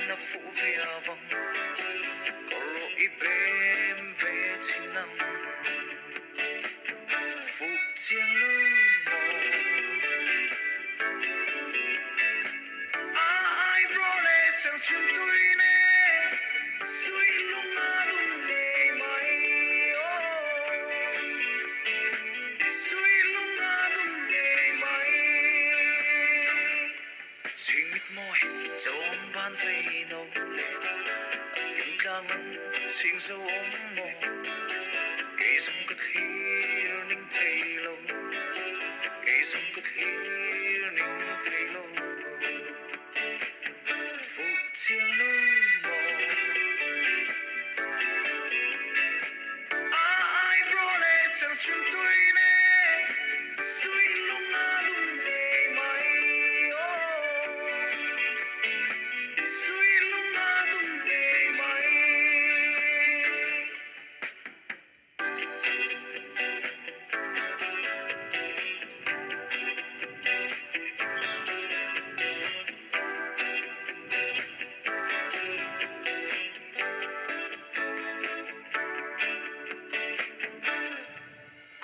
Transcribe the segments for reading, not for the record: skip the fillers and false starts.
na phụ về vòng có lỗi bên về chỉ nắng phụ chiang lưu màu ai bro lệ sang xuyên tôi nè suy lung á đun nề mày suy lung á đun nề mày chuyện mịt mỏi dấu ôm ban về nâu im trang ngân chuyện dấu ôm mồ cây sông cất hiu ninh thầy lâu cây sông cất hiu ninh thầy lâu phụ chiang lưu màu ai bro lệ sang xuyên tôi nè suy lung á đun nề mày suy lung á đun nề mày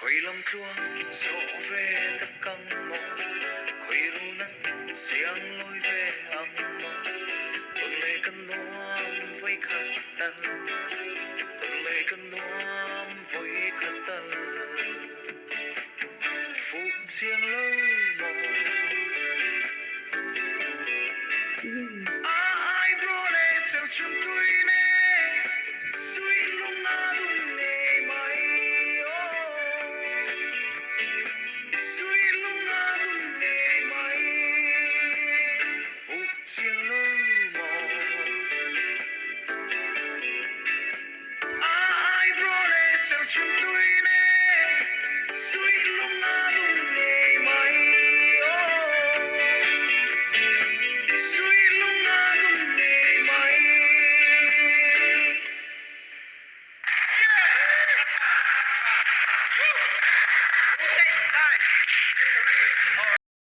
quay lâm chuông dỗ về tất căng mộng quay ru nắng xiang lối về âm mộng tuần lệ cân nuông với khát tân tuần lệ cân nuông với khát tân phụ chiang lâu mộng ai bro lệ sang xuyên tôi nè suy lung á đun nề mày suy lung á đun nề mày phụ chiang